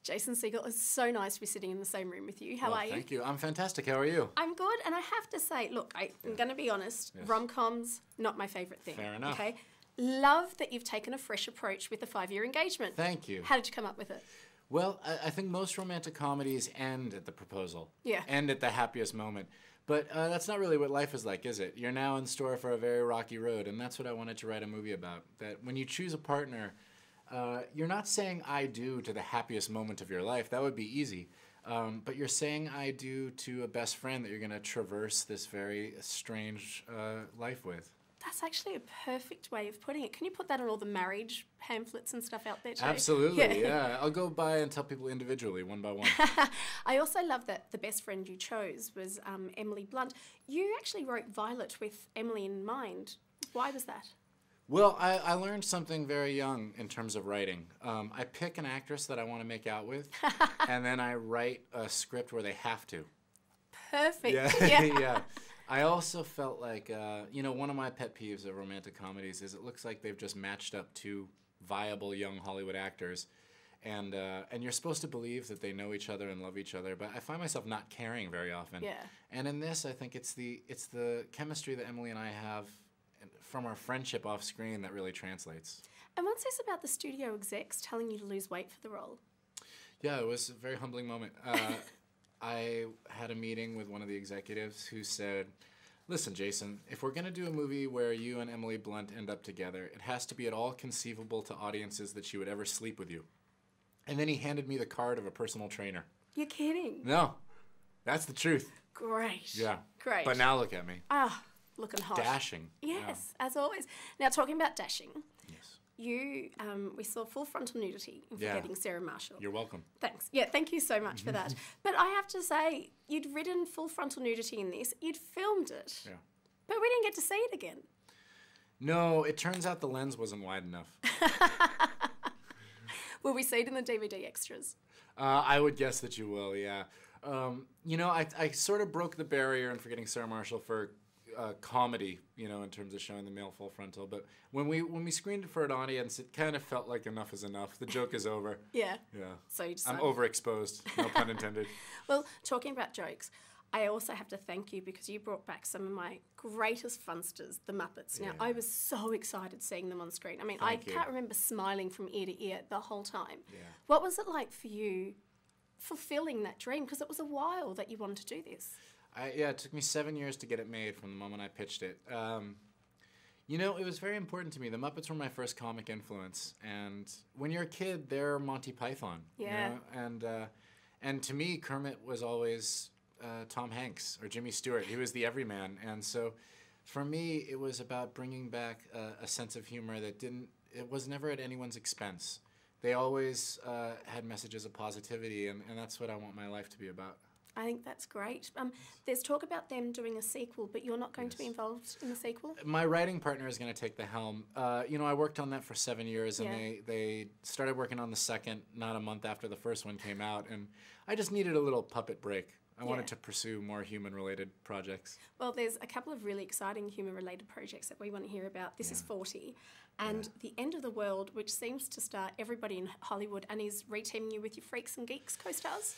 Jason Segel, it's so nice to be sitting in the same room with you. How are you? Thank you. I'm fantastic. How are you? I'm good, and I have to say, look, I'm going to be honest, rom-coms, not my favourite thing. Fair enough. Okay? Love that you've taken a fresh approach with the 5-year engagement. Thank you. How did you come up with it? Well, I think most romantic comedies end at the proposal. Yeah. End at the happiest moment. But that's not really what life is like, is it? You're now in store for a very rocky road, and that's what I wanted to write a movie about. That when you choose a partner, you're not saying I do to the happiest moment of your life. That would be easy. But you're saying I do to a best friend that you're going to traverse this very strange life with. That's actually a perfect way of putting it. Can you put that on all the marriage pamphlets and stuff out there too? Absolutely, yeah. I'll go by and tell people individually, one by one. I also love that the best friend you chose was Emily Blunt. You actually wrote Violet with Emily in mind. Why was that? Well, I learned something very young in terms of writing. I pick an actress that I want to make out with, and then I write a script where they have to. Perfect. Yeah. Yeah. I also felt like, one of my pet peeves of romantic comedies is it looks like they've just matched up two viable young Hollywood actors, and you're supposed to believe that they know each other and love each other, but I find myself not caring very often. Yeah. And in this, I think it's the chemistry that Emily and I have from our friendship off screen that really translates. And what's this about the studio execs telling you to lose weight for the role? Yeah, it was a very humbling moment. I had a meeting with one of the executives who said, listen, Jason, if we're going to do a movie where you and Emily Blunt end up together, it has to be at all conceivable to audiences that she would ever sleep with you. And then he handed me the card of a personal trainer. You're kidding? No, that's the truth. Great. Yeah. Great. But now look at me. Ah, looking hot. Dashing. Yes, as always. Now, talking about dashing. Yes. We saw full frontal nudity in Forgetting Sarah Marshall. You're welcome. Thanks. Yeah, thank you so much for that. But I have to say, you'd written full frontal nudity in this. You'd filmed it. Yeah. But we didn't get to see it again. No, it turns out the lens wasn't wide enough. Will we see it in the DVD extras? I would guess that you will, yeah. I sort of broke the barrier in Forgetting Sarah Marshall for comedy, in terms of showing the male full frontal. But when we screened it for an audience, it kind of felt like enough is enough. The joke is over. Yeah. Yeah. So you I'm overexposed. No pun intended. Well, talking about jokes, I also have to thank you because you brought back some of my greatest funsters, the Muppets. Now, I was so excited seeing them on screen. I mean, I can't remember smiling from ear to ear the whole time. Yeah. What was it like for you fulfilling that dream? Because it was a while that you wanted to do this. It took me 7 years to get it made from the moment I pitched it. It was very important to me. The Muppets were my first comic influence, and when you're a kid, they're Monty Python. Yeah. And to me, Kermit was always Tom Hanks or Jimmy Stewart. He was the everyman, and so for me, it was about bringing back a sense of humor that it was never at anyone's expense. They always had messages of positivity, and that's what I want my life to be about. I think that's great. There's talk about them doing a sequel, but you're not going to be involved in the sequel? My writing partner is going to take the helm. I worked on that for 7 years, and they started working on the second not a month after the first one came out, and I just needed a little puppet break. I wanted to pursue more human-related projects. Well, there's a couple of really exciting human-related projects that we want to hear about. This is 40, and The End of the World, which seems to star everybody in Hollywood and is reteaming you with your Freaks and Geeks co-stars.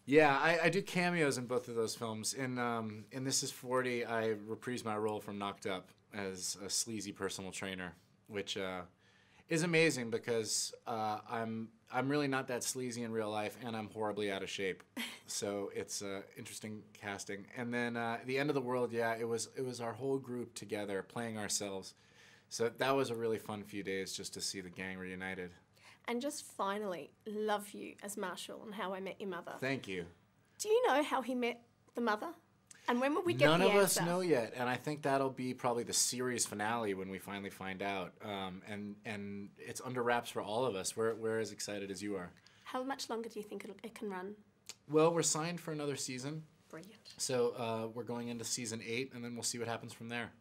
Yeah, I do cameos in both of those films. In This Is 40, I reprise my role from Knocked Up as a sleazy personal trainer, which is amazing because I'm really not that sleazy in real life, and I'm horribly out of shape. So it's interesting casting. And then The End of the World, it was our whole group together playing ourselves. So that was a really fun few days just to see the gang reunited. And just finally, love you as Marshall and How I Met Your Mother. Thank you. Do you know how he met the mother? And when will we get None the of answer? us know yet, and I think that'll be probably the series finale when we finally find out. And it's under wraps for all of us. We're as excited as you are. How much longer do you think it can run? Well, we're signed for another season. Brilliant. So we're going into season 8, and then we'll see what happens from there.